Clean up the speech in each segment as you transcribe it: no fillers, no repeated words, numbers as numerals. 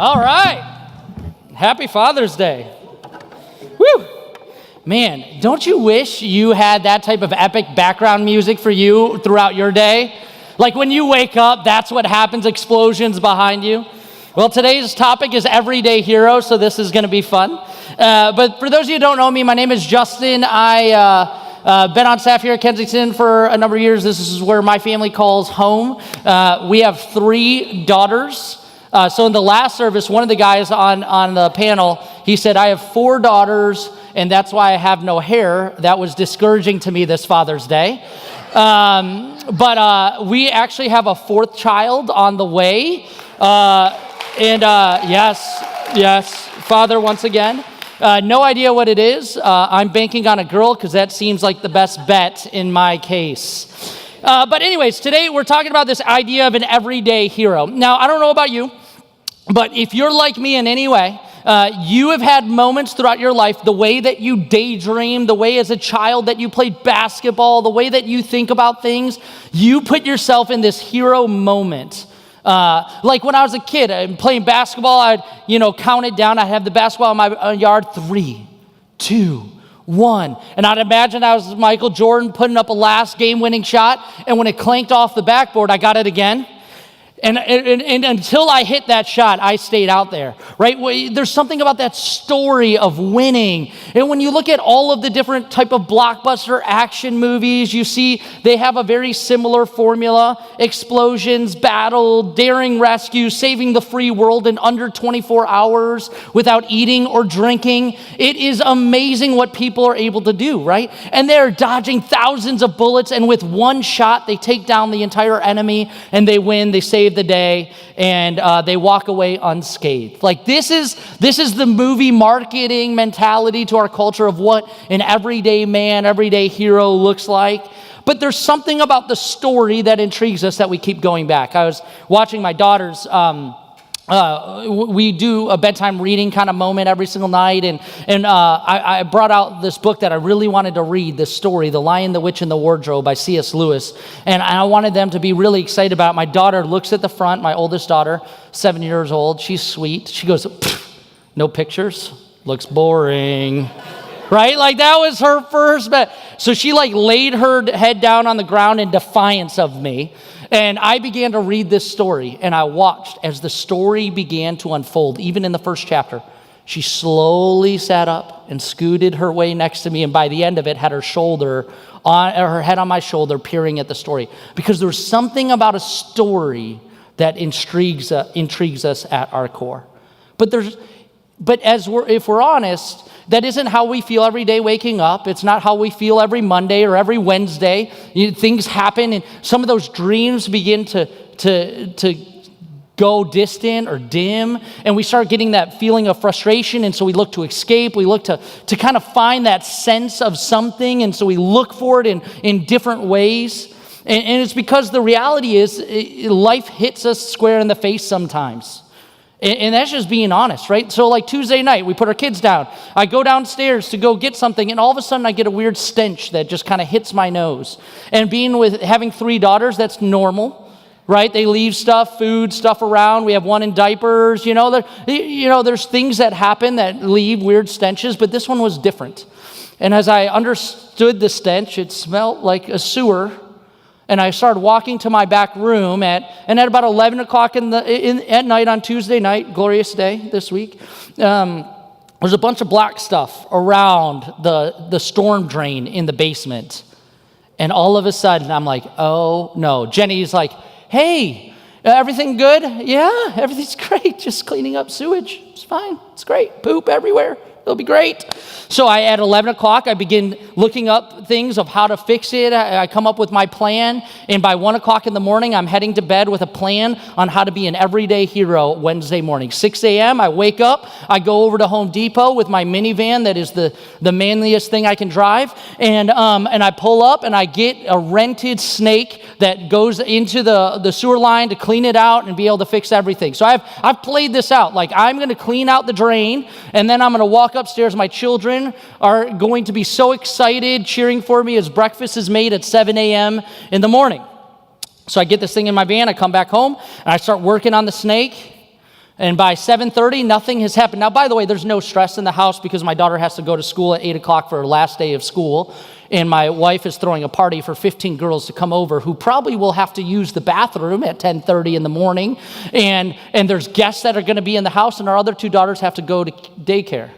All right. Happy Father's Day. Woo! Man, don't you wish you had that type of epic background music for you throughout your day? Like when you wake up, that's what happens, explosions behind you. Well, today's topic is everyday hero, so this is going to be fun. But for those of you who don't know me, my name is Justin. I've been on staff here at Kensington for a number of years. This is where my family calls home. We have 3 daughters. So in the last service, one of the guys on the panel, he said, I have 4 daughters, and that's why I have no hair. That was discouraging to me this Father's Day. But we actually have a 4th child on the way. Yes, Father once again. No idea what it is. I'm banking on a girl because that seems like the best bet in my case. But anyways, today we're talking about this idea of an everyday hero. Now, I don't know about you, but if you're like me in any way, you have had moments throughout your life, the way that you daydream, the way as a child that you played basketball, the way that you think about things, you put yourself in this hero moment. Like when I was a kid, playing basketball, I'd, count it down. I'd have the basketball in my yard, 3, 2, 1. And I'd imagine I was Michael Jordan putting up a last game-winning shot, and when it clanked off the backboard, I got it again. And until I hit that shot, I stayed out there, right? There's something about that story of winning. And when you look at all of the different type of blockbuster action movies, you see they have a very similar formula. Explosions, battle, daring rescue, saving the free world in under 24 hours without eating or drinking. It is amazing what people are able to do, right? And they're dodging thousands of bullets, and with one shot, they take down the entire enemy, and they win, they save the day, and they walk away unscathed. Like this is the movie marketing mentality to our culture of what an everyday man, everyday hero looks like. But there's something about the story that intrigues us that we keep going back. I was watching my daughters. We do a bedtime reading kind of moment every single night, and I brought out this book that I really wanted to read, this story, The Lion, the Witch, and the Wardrobe by C.S. Lewis, and I wanted them to be really excited about it. My daughter looks at the front, my oldest daughter, 7 years old, she's sweet, she goes, no pictures, looks boring. Right? Like that was her first bet. So she laid her head down on the ground in defiance of me. And I began to read this story, and I watched as the story began to unfold. Even in the first chapter, she slowly sat up and scooted her way next to me, and by the end of it, had her head on my shoulder, peering at the story. Because there's something about a story that intrigues us at our core. But if we're honest, that isn't how we feel every day waking up. It's not how we feel every Monday or every Wednesday. Things happen, and some of those dreams begin to go distant or dim, and we start getting that feeling of frustration, and so we look to escape. We look to kind of find that sense of something, and so we look for it in different ways. And it's because the reality is life hits us square in the face sometimes. And that's just being honest, right? So Tuesday night, we put our kids down. I go downstairs to go get something, and all of a sudden I get a weird stench that just kind of hits my nose. And having 3 daughters, that's normal, right? They leave food stuff around. We have one in diapers. There's things that happen that leave weird stenches, but this one was different. And as I understood the stench, it smelled like a sewer. And I started walking to my back room at about 11 o'clock at night on Tuesday night, glorious day this week. There's a bunch of black stuff around the storm drain in the basement. And all of a sudden, I'm like, oh no. Jenny's like, hey, everything good? Yeah, everything's great. Just cleaning up sewage. It's fine. It's great. Poop everywhere. It'll be great. So at 11 o'clock, I begin looking up things of how to fix it. I come up with my plan. And by 1 o'clock in the morning, I'm heading to bed with a plan on how to be an everyday hero Wednesday morning. 6 a.m., I wake up. I go over to Home Depot with my minivan that is the manliest thing I can drive. And I pull up and I get a rented snake that goes into the sewer line to clean it out and be able to fix everything. So I've played this out. I'm going to clean out the drain, and then I'm going to walk upstairs. My children are going to be so excited, cheering for me as breakfast is made at 7 a.m. in the morning. So I get this thing in my van, I come back home, and I start working on the snake. And by 7:30, nothing has happened. Now, by the way, there's no stress in the house because my daughter has to go to school at 8 o'clock for her last day of school. And my wife is throwing a party for 15 girls to come over who probably will have to use the bathroom at 10:30 in the morning. And there's guests that are going to be in the house, and our other two daughters have to go to daycare.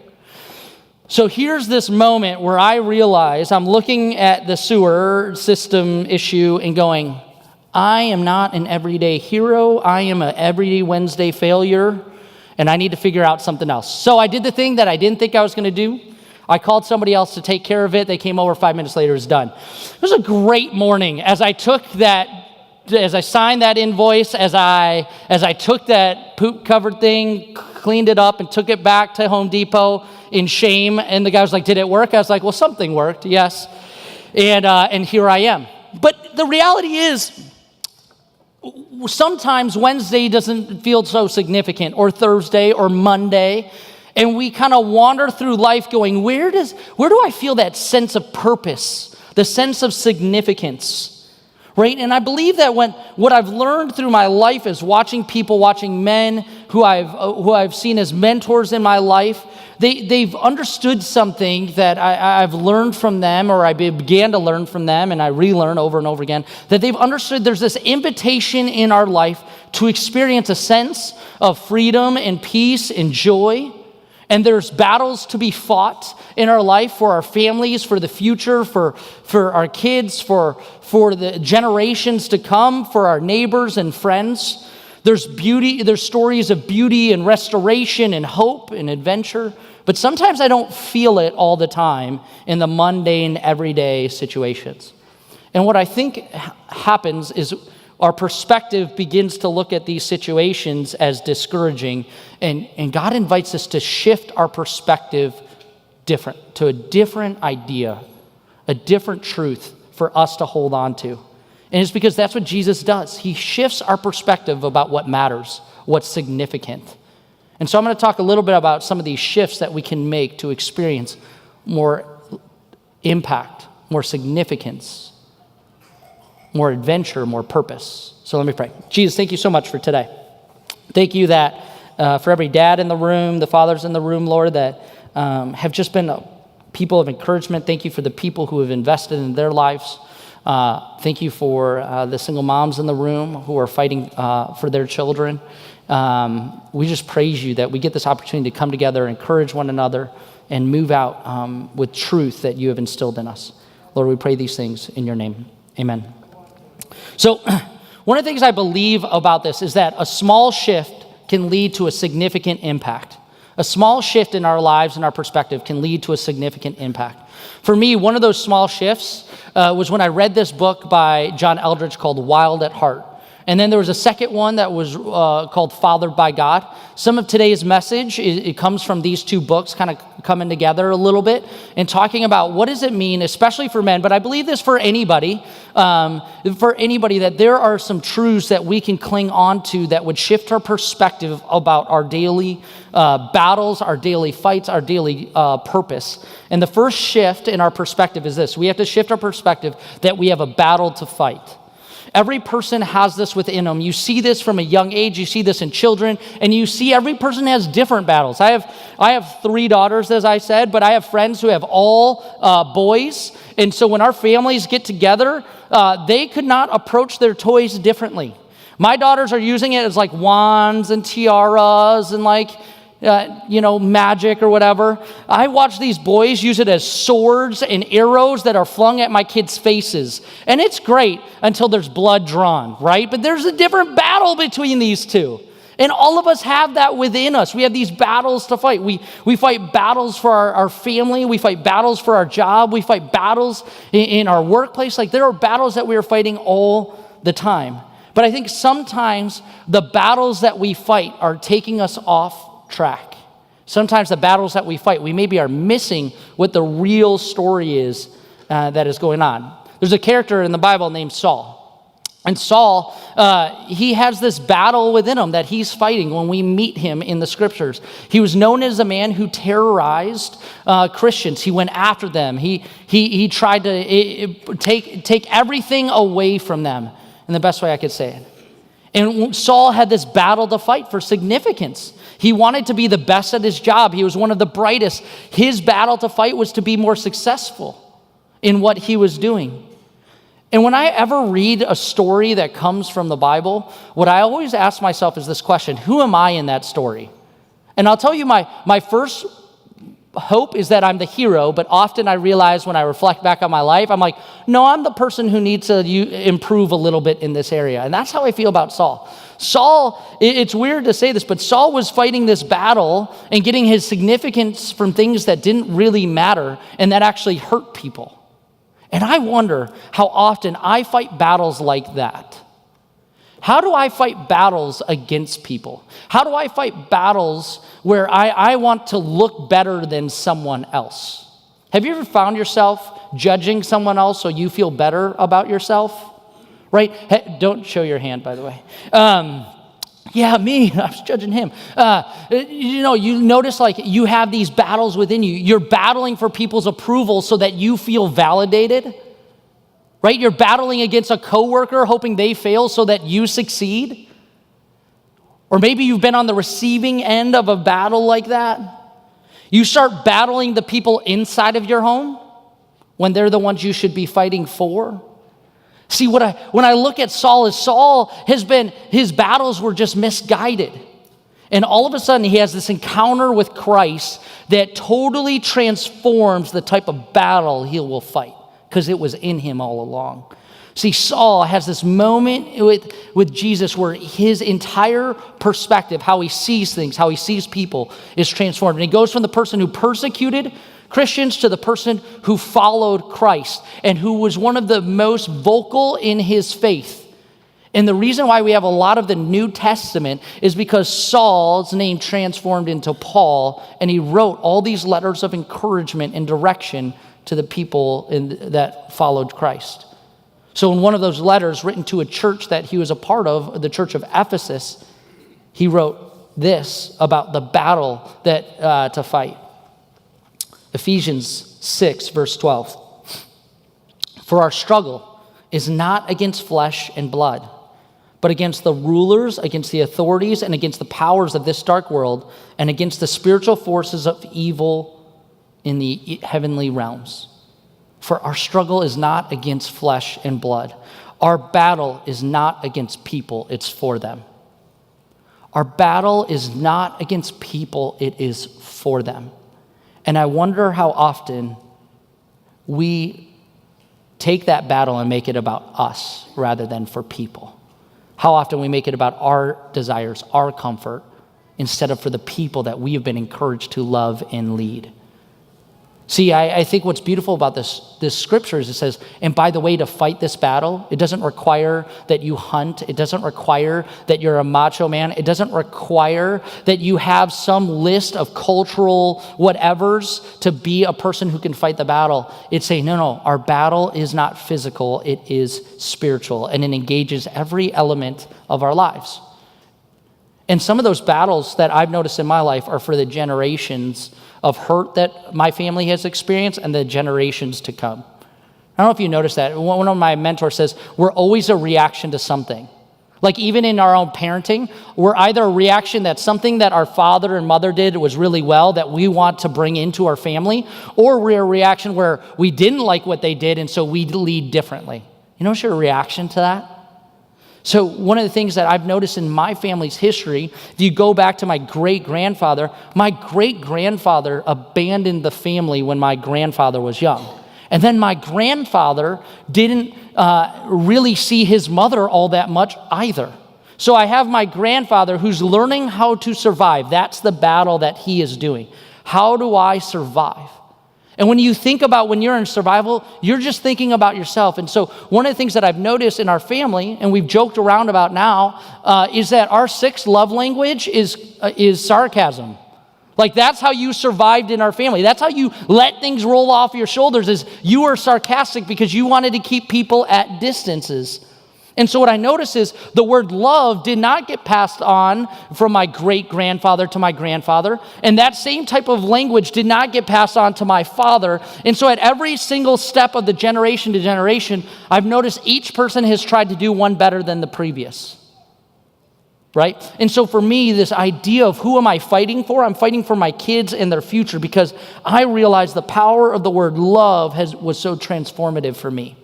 So here's this moment where I realize I'm looking at the sewer system issue and going, I am not an everyday hero. I am an every Wednesday failure, and I need to figure out something else. So I did the thing that I didn't think I was going to do. I called somebody else to take care of it. They came over 5 minutes later. It was done. It was a great morning. As I signed that invoice, as I took that poop covered thing, cleaned it up, and took it back to Home Depot in shame. And the guy was like, "Did it work?" I was like, "Well, something worked, yes." And here I am. But the reality is, sometimes Wednesday doesn't feel so significant, or Thursday, or Monday, and we kind of wander through life going, where do I feel that sense of purpose, the sense of significance? Right? And I believe that what I've learned through my life is watching men who I've seen as mentors in my life, they've understood something that I've learned from them, or I began to learn from them, and I relearn over and over again, that they've understood there's this invitation in our life to experience a sense of freedom and peace and joy. And there's battles to be fought in our life for our families, for the future, for our kids, for the generations to come, for our neighbors and friends. There's stories of beauty and restoration and hope and adventure. But sometimes I don't feel it all the time in the mundane, everyday situations. And what I think happens is our perspective begins to look at these situations as discouraging, and God invites us to shift our perspective to a different idea, a different truth for us to hold on to. And it's because that's what Jesus does. He shifts our perspective about what matters, what's significant. And so I'm going to talk a little bit about some of these shifts that we can make to experience more impact, more significance, more adventure, more purpose. So let me pray. Jesus, thank you so much for today. Thank you that for every dad in the room, the fathers in the room, Lord, that have just been people of encouragement. Thank you for the people who have invested in their lives. Thank you for the single moms in the room who are fighting for their children. We just praise you that we get this opportunity to come together, encourage one another, and move out with truth that you have instilled in us. Lord, we pray these things in your name. Amen. So one of the things I believe about this is that a small shift can lead to a significant impact. A small shift in our lives and our perspective can lead to a significant impact. For me, one of those small shifts was when I read this book by John Eldredge called Wild at Heart. And then there was a second one that was called Fathered by God. Some of today's message, it comes from these two books kind of coming together a little bit and talking about what does it mean, especially for men, but I believe this for anybody, that there are some truths that we can cling on to that would shift our perspective about our daily battles, our daily fights, our daily purpose. And the first shift in our perspective is this. We have to shift our perspective that we have a battle to fight. Every person has this within them. You see this from a young age. You see this in children, and you see every person has different battles. I have 3 daughters, as I said, but I have friends who have all boys, and so when our families get together, they could not approach their toys differently. My daughters are using it as like wands and tiaras and like magic or whatever. I watch these boys use it as swords and arrows that are flung at my kids' faces. And it's great until there's blood drawn, right? But there's a different battle between these two. And all of us have that within us. We have these battles to fight. We fight battles for our family. We fight battles for our job. We fight battles in our workplace. Like there are battles that we are fighting all the time. But I think sometimes the battles that we fight are taking us off track. Sometimes the battles that we fight, we maybe are missing what the real story is that is going on. There's a character in the Bible named Saul. And Saul, he has this battle within him that he's fighting when we meet him in the scriptures. He was known as a man who terrorized Christians. He went after them. He tried to take everything away from them in the best way I could say it. And Saul had this battle to fight for significance. He wanted to be the best at his job. He was one of the brightest. His battle to fight was to be more successful in what he was doing. And when I ever read a story that comes from the Bible, what I always ask myself is this question: who am I in that story? And I'll tell you, my first hope is that I'm the hero, but often I realize when I reflect back on my life, I'm like, no, I'm the person who needs to improve a little bit in this area. And that's how I feel about Saul. Saul, it's weird to say this, but Saul was fighting this battle and getting his significance from things that didn't really matter and that actually hurt people. And I wonder how often I fight battles like that. How do I fight battles against people? How do I fight battles where I want to look better than someone else? Have you ever found yourself judging someone else so you feel better about yourself? Right? Hey, don't show your hand, by the way. Yeah, me. I was judging him. You notice like you have these battles within you. You're battling for people's approval so that you feel validated. Right? You're battling against a coworker hoping they fail so that you succeed. Or maybe you've been on the receiving end of a battle like that. You start battling the people inside of your home when they're the ones you should be fighting for. See, when I look at Saul, his battles were just misguided. And all of a sudden, he has this encounter with Christ that totally transforms the type of battle he will fight, because it was in him all along. See, Saul has this moment with Jesus where his entire perspective, how he sees things, how he sees people, is transformed. And he goes from the person who persecuted Christians to the person who followed Christ and who was one of the most vocal in his faith. And the reason why we have a lot of the New Testament is because Saul's name transformed into Paul, and he wrote all these letters of encouragement and direction to the people that followed Christ. So in one of those letters written to a church that he was a part of, the church of Ephesus, he wrote this about the battle that to fight. Ephesians 6, verse 12. For our struggle is not against flesh and blood, but against the rulers, against the authorities, and against the powers of this dark world, and against the spiritual forces of evil in the heavenly realms. For our struggle is not against flesh and blood. Our battle is not against people, it's for them. Our battle is not against people, it is for them. And I wonder how often we take that battle and make it about us rather than for people. How often we make it about our desires, our comfort, instead of for the people that we have been encouraged to love and lead. See, I think what's beautiful about this scripture is it says, and by the way, to fight this battle, it doesn't require that you hunt. It doesn't require that you're a macho man. It doesn't require that you have some list of cultural whatevers to be a person who can fight the battle. It's saying, no, our battle is not physical. It is spiritual, and it engages every element of our lives. And some of those battles that I've noticed in my life are for the generations of hurt that my family has experienced and the generations to come. I don't know if you noticed that. One of my mentors says, we're always a reaction to something. Like even in our own parenting, we're either a reaction that something that our father and mother did was really well that we want to bring into our family, or we're a reaction where we didn't like what they did and so we lead differently. You know what's your reaction to that? So one of the things that I've noticed in my family's history, if you go back to my great-grandfather abandoned the family when my grandfather was young. And then my grandfather didn't really see his mother all that much either. So I have my grandfather who's learning how to survive. That's the battle that he is doing. How do I survive? And when you think about when you're in survival, you're just thinking about yourself. And so one of the things that I've noticed in our family, and we've joked around about now, is that our sixth love language is sarcasm. Like that's how you survived in our family. That's how you let things roll off your shoulders, is you were sarcastic because you wanted to keep people at distances. And so what I notice is the word love did not get passed on from my great-grandfather to my grandfather. And that same type of language did not get passed on to my father. And so at every single step of the generation to generation, I've noticed each person has tried to do one better than the previous. right? And so for me, this idea of who am I fighting for? I'm fighting for my kids and their future because I realize the power of the word love was so transformative for me.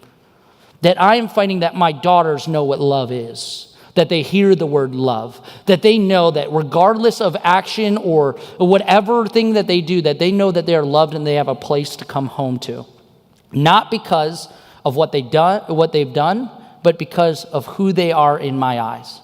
That I am fighting that my daughters know what love is, that they hear the word love, that they know that regardless of action or whatever thing that they do, that they know that they are loved and they have a place to come home to. Not because of what they've done, but because of who they are in my eyes.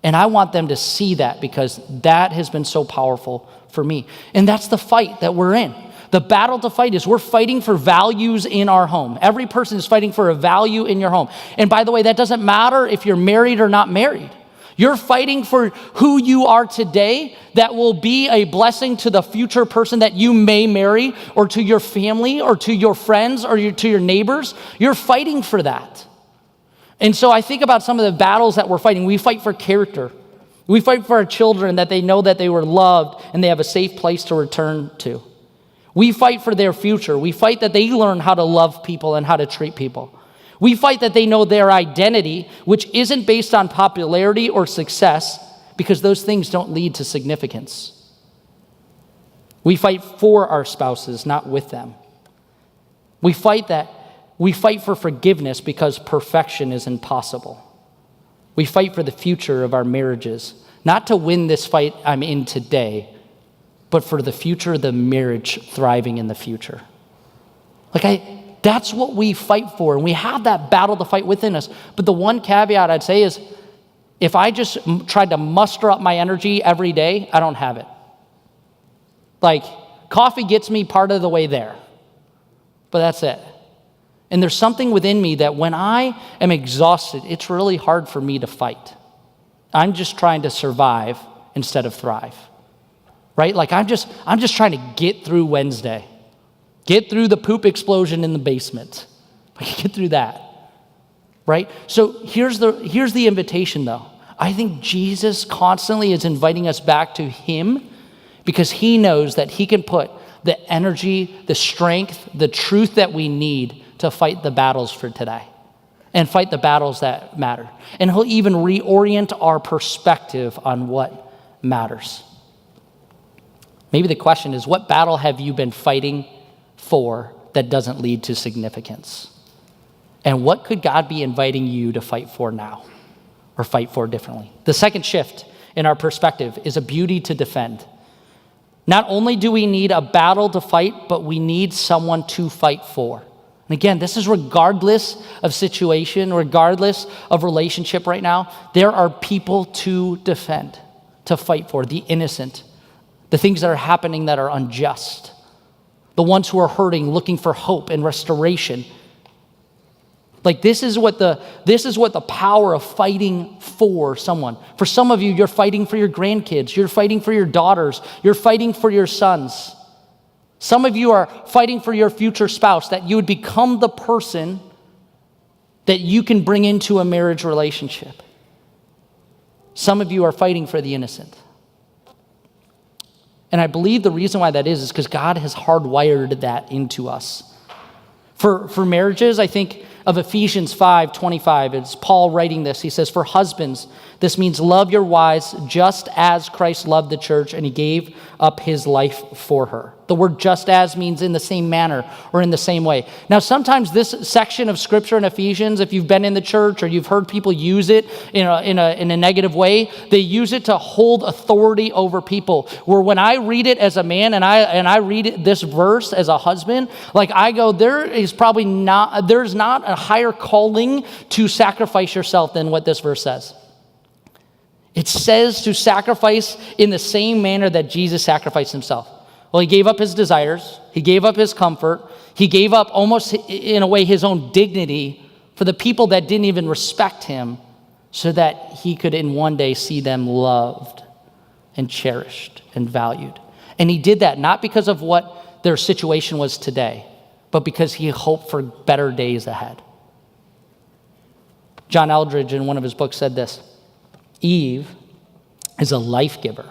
And I want them to see that because that has been so powerful for me. And that's the fight that we're in. The battle to fight is we're fighting for values in our home. Every person is fighting for a value in your home. And by the way, that doesn't matter if you're married or not married. You're fighting for who you are today that will be a blessing to the future person that you may marry or to your family or to your friends or to your neighbors. You're fighting for that. And so I think about some of the battles that we're fighting. We fight for character. We fight for our children that they know that they were loved and they have a safe place to return to. We fight for their future. We fight that they learn how to love people and how to treat people. We fight that they know their identity, which isn't based on popularity or success, because those things don't lead to significance. We fight for our spouses, not with them. We fight for forgiveness because perfection is impossible. We fight for the future of our marriages, not to win this fight I'm in today, but for the future of the marriage thriving in the future. That's what we fight for, and we have that battle to fight within us. But the one caveat I'd say is, if I just tried to muster up my energy every day, I don't have it. Coffee gets me part of the way there, but that's it. And there's something within me that when I am exhausted, it's really hard for me to fight. I'm just trying to survive instead of thrive. Right? I'm just trying to get through Wednesday. Get through the poop explosion in the basement. Get through that. Right? So here's the invitation though. I think Jesus constantly is inviting us back to him because he knows that he can put the energy, the strength, the truth that we need to fight the battles for today and fight the battles that matter. And he'll even reorient our perspective on what matters. Maybe the question is, what battle have you been fighting for that doesn't lead to significance? And what could God be inviting you to fight for now or fight for differently? The second shift in our perspective is a beauty to defend. Not only do we need a battle to fight, but we need someone to fight for. And again, this is regardless of situation, regardless of relationship right now. There are people to defend, to fight for, the innocent, the things that are happening that are unjust, the ones who are hurting, looking for hope and restoration. This is what the power of fighting for someone. For some of you, you're fighting for your grandkids, you're fighting for your daughters, you're fighting for your sons. Some of you are fighting for your future spouse, that you would become the person that you can bring into a marriage relationship. Some of you are fighting for the innocent. And I believe the reason why that is because God has hardwired that into us. For marriages, I think of Ephesians 5:25. It's Paul writing this. He says, "For husbands, this means love your wives just as Christ loved the church and he gave up his life for her." The word "just as" means in the same manner or in the same way. Now, sometimes this section of scripture in Ephesians, if you've been in the church or you've heard people use it in a negative way, they use it to hold authority over people. Where when I read it as a man and I read this verse as a husband, I go, there's not a higher calling to sacrifice yourself than what this verse says. It says to sacrifice in the same manner that Jesus sacrificed himself. Well, he gave up his desires. He gave up his comfort. He gave up almost in a way his own dignity for the people that didn't even respect him so that he could in one day see them loved and cherished and valued. And he did that not because of what their situation was today, but because he hoped for better days ahead. John Eldridge in one of his books said this: Eve is a life giver.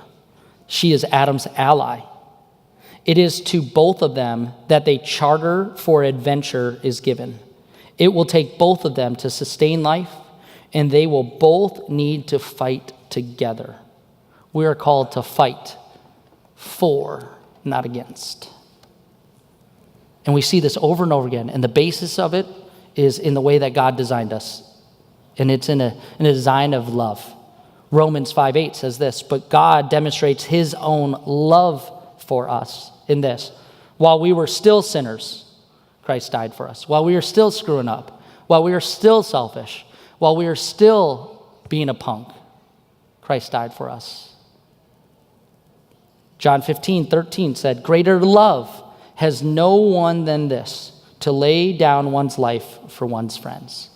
She is Adam's ally. It is to both of them that the charter for adventure is given. It will take both of them to sustain life, and they will both need to fight together. We are called to fight for, not against. And we see this over and over again. And the basis of it is in the way that God designed us. And it's in a design of love. Romans 5:8 says this, but God demonstrates his own love for us in this. While we were still sinners, Christ died for us. While we were still screwing up, while we were still selfish, while we were still being a punk, Christ died for us. John 15:13 said, greater love has no one than this, to lay down one's life for one's friends.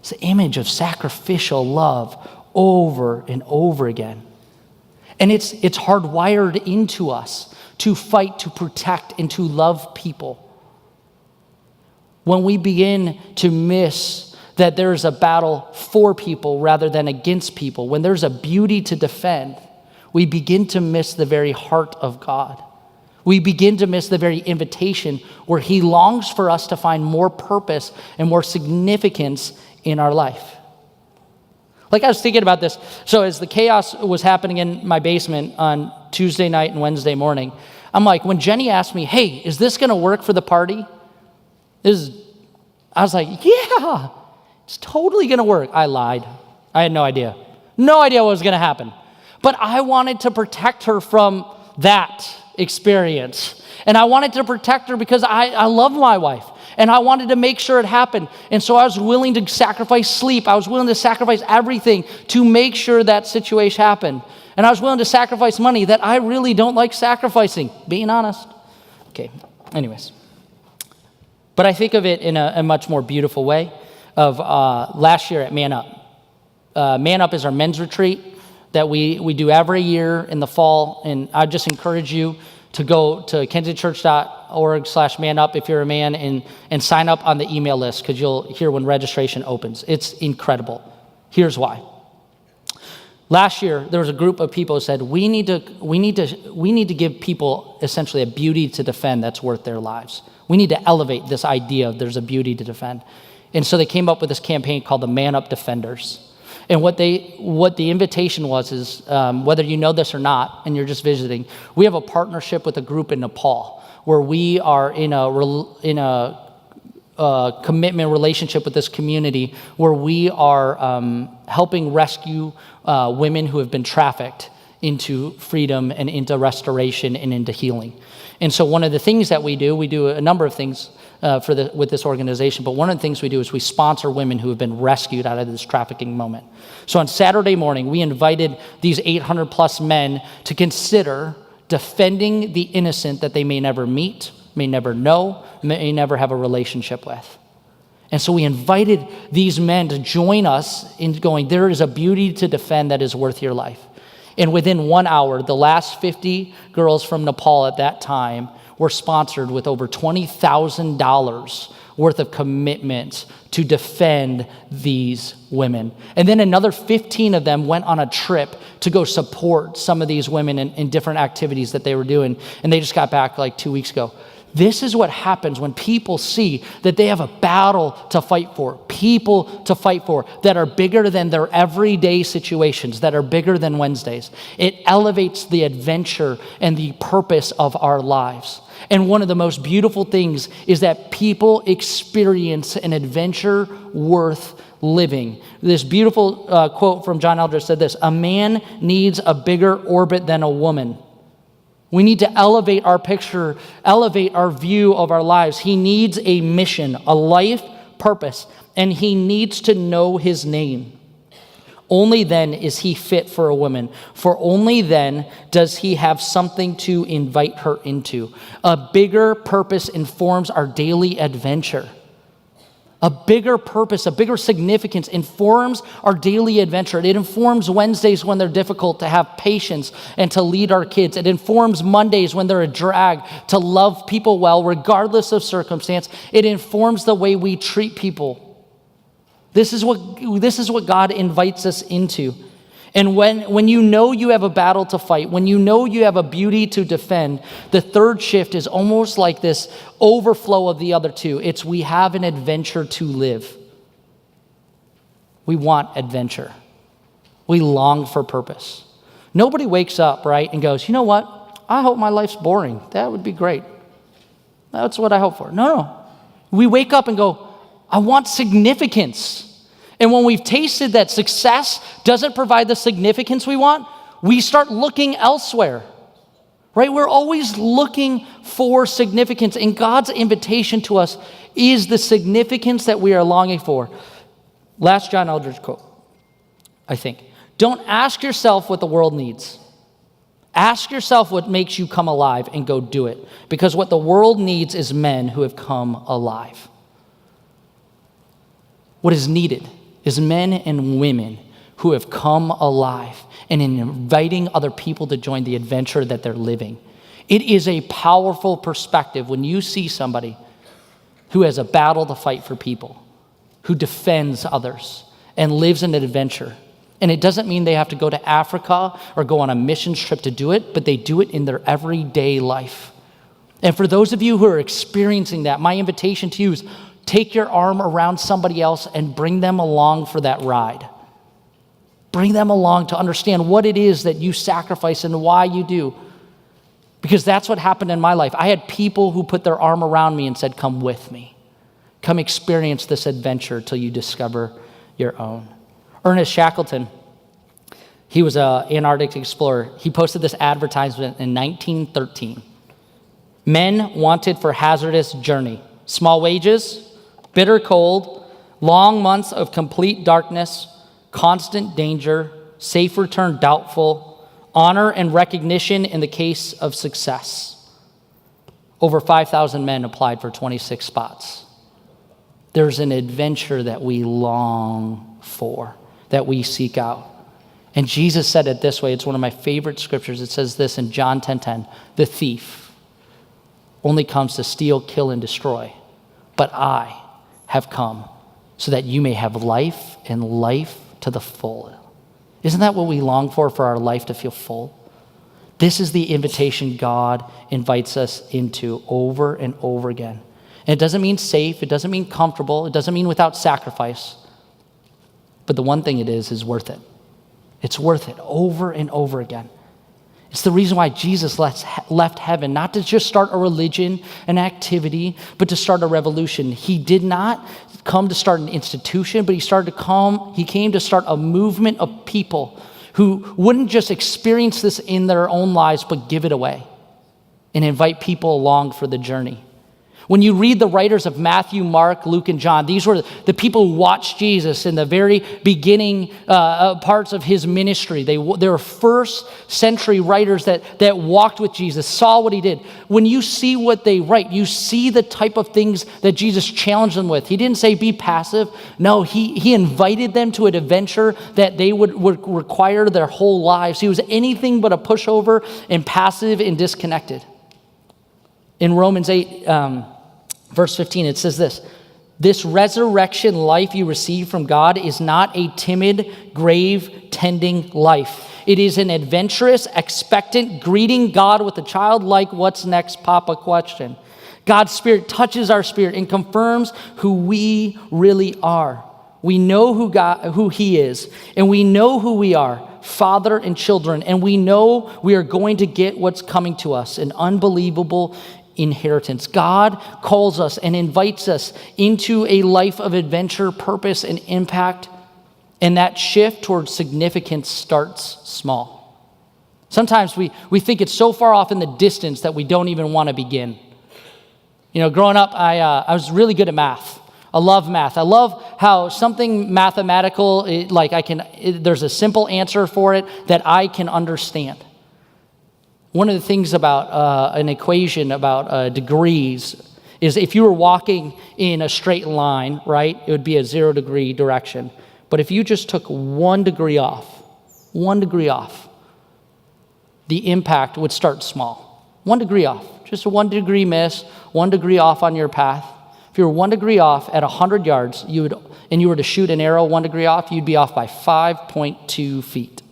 It's the image of sacrificial love over and over again. And it's hardwired into us to fight, to protect, and to love people. When we begin to miss that there's a battle for people rather than against people, when there's a beauty to defend, we begin to miss the very heart of God. We begin to miss the very invitation where he longs for us to find more purpose and more significance in our life. Like I was thinking about this. So as the chaos was happening in my basement on Tuesday night and Wednesday morning, I'm like, when Jenny asked me, hey, is this going to work for the party? I was like, yeah, it's totally going to work. I lied. I had no idea. No idea what was going to happen. But I wanted to protect her from that experience. And I wanted to protect her because I love my wife. And I wanted to make sure it happened. And so I was willing to sacrifice sleep. I was willing to sacrifice everything to make sure that situation happened. And I was willing to sacrifice money that I really don't like sacrificing, being honest. Okay, anyways. But I think of it in a much more beautiful way of last year at Man Up. Man Up is our men's retreat that we do every year in the fall. And I just encourage you to go to kensingtonchurch.org/manup if you're a man and sign up on the email list because you'll hear when registration opens. It's incredible. Here's why. Last year, there was a group of people who said, we need to give people essentially a beauty to defend that's worth their lives. We need to elevate this idea of there's a beauty to defend. And so they came up with this campaign called the Man Up Defenders. And what the invitation was is, whether you know this or not, and you're just visiting, we have a partnership with a group in Nepal where we are in a commitment relationship with this community where we are helping rescue women who have been trafficked into freedom and into restoration and into healing. And so one of the things that we do a number of things with this organization, but one of the things we do is we sponsor women who have been rescued out of this trafficking moment. So on Saturday morning, we invited these 800 plus men to consider defending the innocent that they may never meet, may never know, may never have a relationship with. And so we invited these men to join us in going, there is a beauty to defend that is worth your life. And within 1 hour, the last 50 girls from Nepal at that time were sponsored with over $20,000 worth of commitments to defend these women. And then another 15 of them went on a trip to go support some of these women in different activities that they were doing. And they just got back like 2 weeks ago. This is what happens when people see that they have a battle to fight for, people to fight for that are bigger than their everyday situations, that are bigger than Wednesdays. It elevates the adventure and the purpose of our lives. And one of the most beautiful things is that people experience an adventure worth living. This beautiful quote from John Eldredge said this, a man needs a bigger orbit than a woman. We need to elevate our picture, elevate our view of our lives. He needs a mission, a life purpose, and he needs to know his name. Only then is he fit for a woman, for only then does he have something to invite her into. A bigger purpose informs our daily adventure. A bigger purpose, a bigger significance informs our daily adventure. It informs Wednesdays when they're difficult to have patience and to lead our kids. It informs Mondays when they're a drag to love people well, regardless of circumstance. It informs the way we treat people. This is what God invites us into. And when you know you have a battle to fight, when you know you have a beauty to defend, the third shift is almost like this overflow of the other two. It's we have an adventure to live. We want adventure. We long for purpose. Nobody wakes up, right, and goes, you know what? I hope my life's boring. That would be great. That's what I hope for. No. We wake up and go, I want significance. And when we've tasted that success doesn't provide the significance we want, we start looking elsewhere, right? We're always looking for significance. And God's invitation to us is the significance that we are longing for. Last John Eldredge quote, I think. Don't ask yourself what the world needs. Ask yourself what makes you come alive and go do it. Because what the world needs is men who have come alive. What is needed is men and women who have come alive and in inviting other people to join the adventure that they're living. It is a powerful perspective when you see somebody who has a battle to fight for people, who defends others and lives an adventure. And it doesn't mean they have to go to Africa or go on a missions trip to do it, but they do it in their everyday life. And for those of you who are experiencing that, my invitation to you is take your arm around somebody else and bring them along for that ride. Bring them along to understand what it is that you sacrifice and why you do. Because that's what happened in my life. I had people who put their arm around me and said, come with me. Come experience this adventure till you discover your own. Ernest Shackleton, he was an Antarctic explorer. He posted this advertisement in 1913. Men wanted for hazardous journey. Small wages, bitter cold, long months of complete darkness, constant danger, safe return doubtful, honor and recognition in the case of success. Over 5,000 men applied for 26 spots. There's an adventure that we long for, that we seek out. And Jesus said it this way. It's one of my favorite scriptures. It says this in John 10:10. The thief only comes to steal, kill, and destroy. But I have come so that you may have life and life to the full. Isn't that what we long for our life to feel full? This is the invitation God invites us into over and over again. And it doesn't mean safe. It doesn't mean comfortable. It doesn't mean without sacrifice. But the one thing it is worth it. It's worth it over and over again. It's the reason why Jesus left heaven, not to just start a religion, an activity, but to start a revolution. He did not come to start an institution, but he came to start a movement of people who wouldn't just experience this in their own lives, but give it away and invite people along for the journey. When you read the writers of Matthew, Mark, Luke, and John, these were the people who watched Jesus in the very beginning parts of his ministry. They were first century writers that walked with Jesus, saw what he did. When you see what they write, you see the type of things that Jesus challenged them with. He didn't say be passive. No, he invited them to an adventure that they would require their whole lives. He was anything but a pushover and passive and disconnected. In Romans 8, verse 15, it says this resurrection life you receive from God is not a timid, grave-tending life. It is an adventurous, expectant, greeting God with a childlike, what's next, Papa question. God's Spirit touches our spirit and confirms who we really are. We know who He is, and we know who we are, Father and children, and we know we are going to get what's coming to us, an unbelievable inheritance. God calls us and invites us into a life of adventure, purpose, and impact, and that shift towards significance starts small. Sometimes we think it's so far off in the distance that we don't even want to begin. You know, growing up, I was really good at math. I love math. I love how something mathematical, there's a simple answer for it that I can understand. One of the things about an equation about degrees is if you were walking in a straight line, right, it would be a 0 degree direction. But if you just took 1 degree off, the impact would start small. 1 degree off, just a 1 degree miss, 1 degree off on your path. If you were 1 degree off at 100 yards, you were to shoot an arrow 1 degree off, you'd be off by 5.2 feet.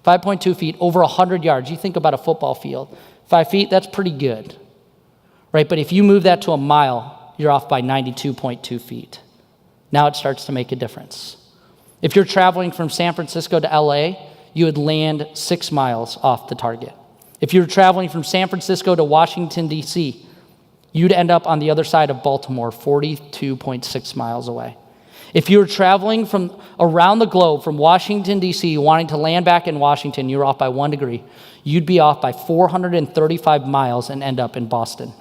5.2 feet over 100 yards. You think about a football field. 5 feet, that's pretty good, right? But if you move that to a mile, you're off by 92.2 feet. Now it starts to make a difference. If you're traveling from San Francisco to LA, you would land 6 miles off the target. If you're traveling from San Francisco to Washington, D.C., you'd end up on the other side of Baltimore, 42.6 miles away. If you were traveling from around the globe, from Washington, D.C., wanting to land back in Washington, you're off by 1 degree. You'd be off by 435 miles and end up in Boston.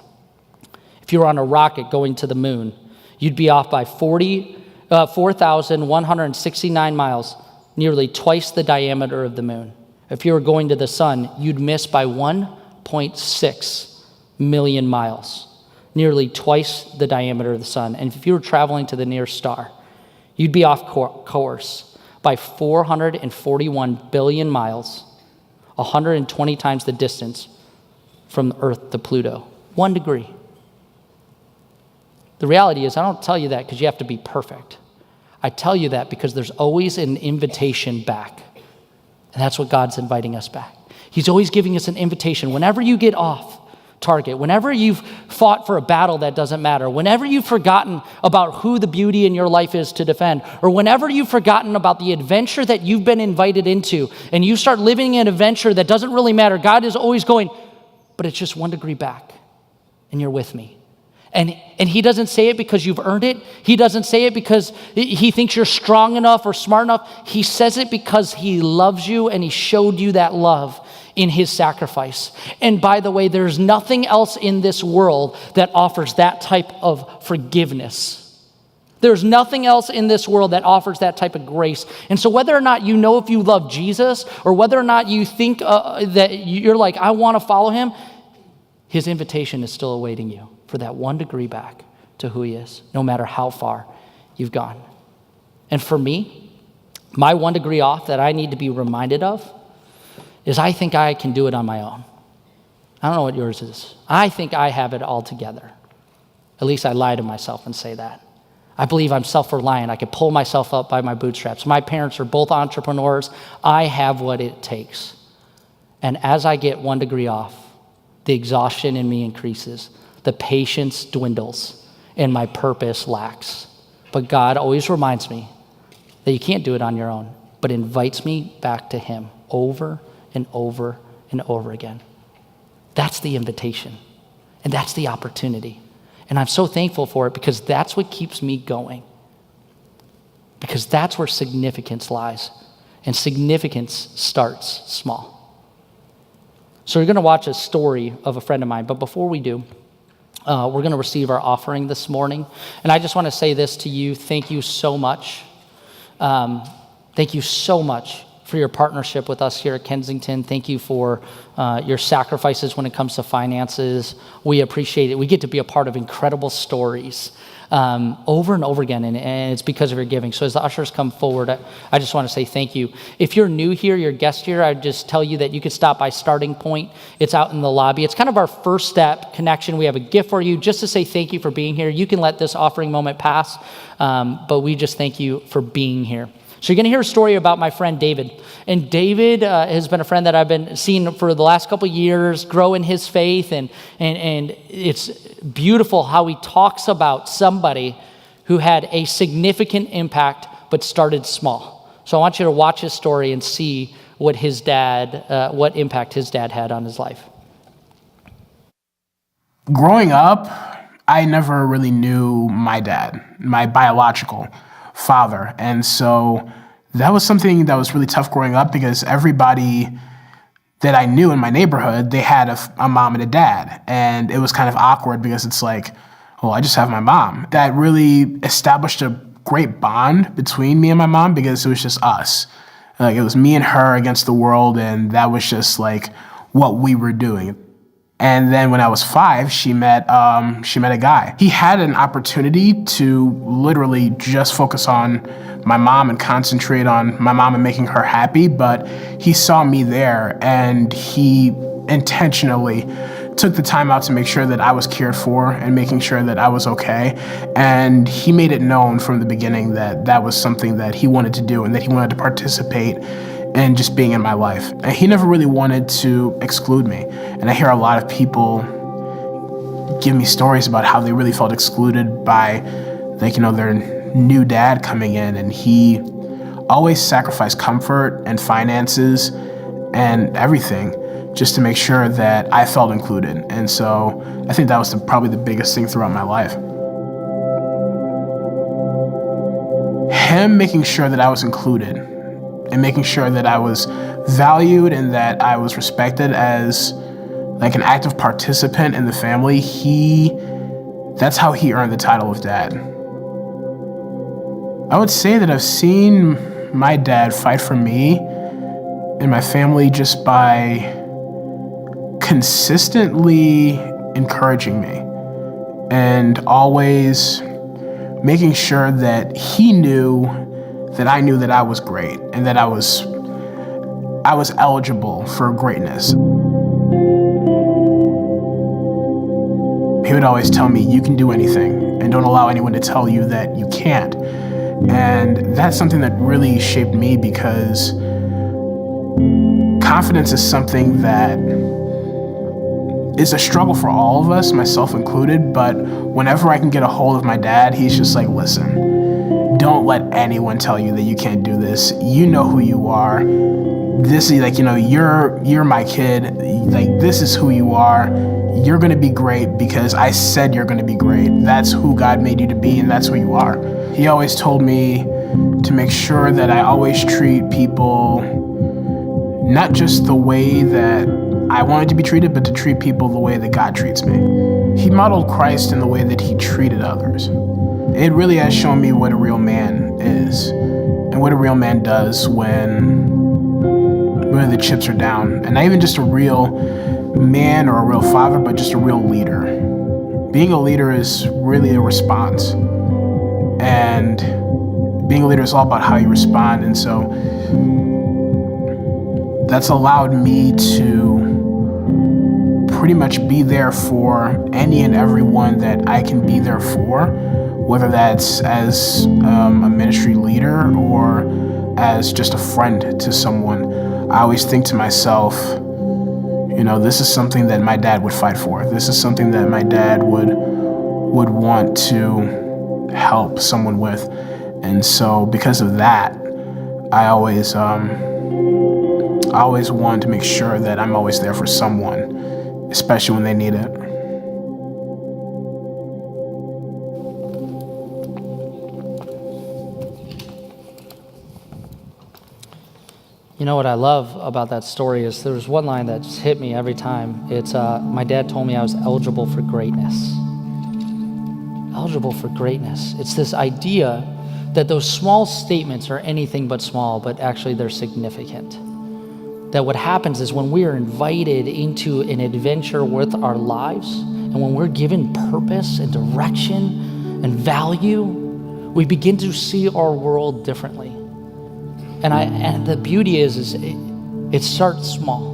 If you were on a rocket going to the moon, you'd be off by 4,169 miles, nearly twice the diameter of the moon. If you were going to the sun, you'd miss by 1.6 million miles, nearly twice the diameter of the sun. And if you were traveling to the nearest star, you'd be off course by 441 billion miles, 120 times the distance from Earth to Pluto. 1 degree. The reality is, I don't tell you that because you have to be perfect. I tell you that because there's always an invitation back. And that's what God's inviting us back. He's always giving us an invitation. Whenever you get off target, whenever you've fought for a battle that doesn't matter, whenever you've forgotten about who the beauty in your life is to defend, or whenever you've forgotten about the adventure that you've been invited into, and you start living an adventure that doesn't really matter, God is always going, but it's just 1 degree back, and you're with me. And he doesn't say it because you've earned it. He doesn't say it because he thinks you're strong enough or smart enough. He says it because he loves you and he showed you that love in his sacrifice. And by the way, there's nothing else in this world that offers that type of forgiveness. There's nothing else in this world that offers that type of grace. And so whether or not you know if you love Jesus, or whether or not you think that you're like, I want to follow him, his invitation is still awaiting you for that 1 degree back to who he is, no matter how far you've gone. And for me, my 1 degree off that I need to be reminded of is I think I can do it on my own. I don't know what yours is. I think I have it all together. At least I lie to myself and say that. I believe I'm self-reliant. I can pull myself up by my bootstraps. My parents are both entrepreneurs. I have what it takes. And as I get 1 degree off, the exhaustion in me increases. The patience dwindles and my purpose lacks. But God always reminds me that you can't do it on your own, but invites me back to him over and over and over again. That's the invitation, and that's the opportunity. And I'm so thankful for it because that's what keeps me going. Because that's where significance lies, and significance starts small. So we're going to watch a story of a friend of mine, but before we do, we're going to receive our offering this morning. And I just want to say this to you. Thank you so much. Thank you so much for your partnership with us here at Kensington. Thank you for your sacrifices when it comes to finances. We appreciate it. We get to be a part of incredible stories over and over again, and it's because of your giving. So as the ushers come forward, I just want to say thank you. If you're new here, you're a guest here, I'd just tell you that you could stop by Starting Point. It's out in the lobby. It's kind of our first step connection. We have a gift for you just to say thank you for being here. You can let this offering moment pass, but we just thank you for being here. So you're going to hear a story about my friend David. And David has been a friend that I've been seeing for the last couple of years, grow in his faith. And it's beautiful how he talks about somebody who had a significant impact but started small. So I want you to watch his story and see what impact his dad had on his life. Growing up, I never really knew my dad, my biological father. And so that was something that was really tough growing up because everybody that I knew in my neighborhood, they had a mom and a dad. And it was kind of awkward because it's like, well, I just have my mom. That really established a great bond between me and my mom because it was just us. Like it was me and her against the world, and that was just like what we were doing. And then when I was 5, she met a guy. He had an opportunity to literally just focus on my mom and concentrate on my mom and making her happy, but he saw me there and he intentionally took the time out to make sure that I was cared for and making sure that I was okay. And he made it known from the beginning that that was something that he wanted to do and that he wanted to participate and just being in my life. And he never really wanted to exclude me. And I hear a lot of people give me stories about how they really felt excluded by, like, their new dad coming in, and he always sacrificed comfort and finances and everything just to make sure that I felt included. And so I think that was probably the biggest thing throughout my life. Him making sure that I was included and making sure that I was valued and that I was respected as like an active participant in the family, that's how he earned the title of dad. I would say that I've seen my dad fight for me and my family just by consistently encouraging me and always making sure that he knew that I knew that I was great and that I was eligible for greatness. He would always tell me, you can do anything, and don't allow anyone to tell you that you can't. And that's something that really shaped me, because confidence is something that is a struggle for all of us, myself included. But whenever I can get a hold of my dad, he's just like, listen, don't let anyone tell you that you can't do this. You know who you are. This is like, you're my kid. Like, this is who you are. You're going to be great because I said you're going to be great. That's who God made you to be, and that's who you are. He always told me to make sure that I always treat people not just the way that I wanted to be treated, but to treat people the way that God treats me. He modeled Christ in the way that he treated others. It really has shown me what a real man is and what a real man does when the chips are down. And not even just a real man or a real father, but just a real leader. Being a leader is really a response. And being a leader is all about how you respond. And so that's allowed me to pretty much be there for any and everyone that I can be there for, whether that's as a ministry leader or as just a friend to someone. I always think to myself, this is something that my dad would fight for. This is something that my dad would want to help someone with. And so because of that, I always want to make sure that I'm always there for someone, especially when they need it. You know what I love about that story is there's one line that just hit me every time. It's my dad told me I was eligible for greatness. Eligible for greatness. It's this idea that those small statements are anything but small, but actually they're significant. That what happens is when we are invited into an adventure with our lives, and when we're given purpose and direction and value, we begin to see our world differently. And the beauty is it starts small,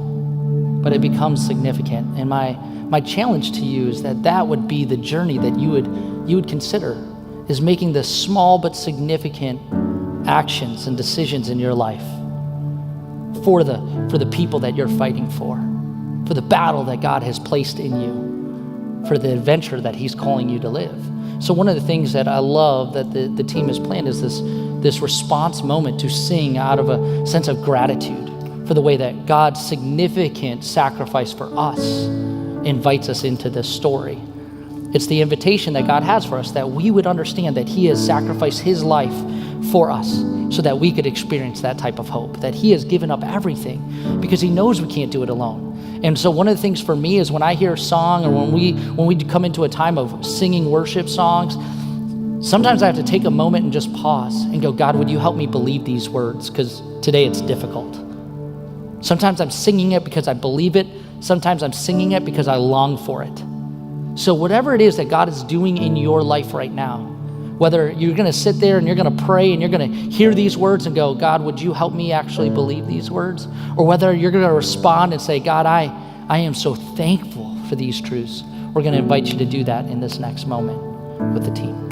but it becomes significant. And my challenge to you is that would be the journey that you would consider, is making the small but significant actions and decisions in your life for the people that you're fighting for the battle that God has placed in you, for the adventure that he's calling you to live. So one of the things that I love that the team has planned is this response moment to sing out of a sense of gratitude for the way that God's significant sacrifice for us invites us into this story. It's the invitation that God has for us, that we would understand that he has sacrificed his life for us so that we could experience that type of hope, that he has given up everything because he knows we can't do it alone. And so one of the things for me is when I hear a song, or when we come into a time of singing worship songs, sometimes I have to take a moment and just pause and go, God, would you help me believe these words? Because today it's difficult. Sometimes I'm singing it because I believe it. Sometimes I'm singing it because I long for it. So whatever it is that God is doing in your life right now, whether you're going to sit there and you're going to pray and you're going to hear these words and go, God, would you help me actually believe these words? Or whether you're going to respond and say, God, I am so thankful for these truths. We're going to invite you to do that in this next moment with the team.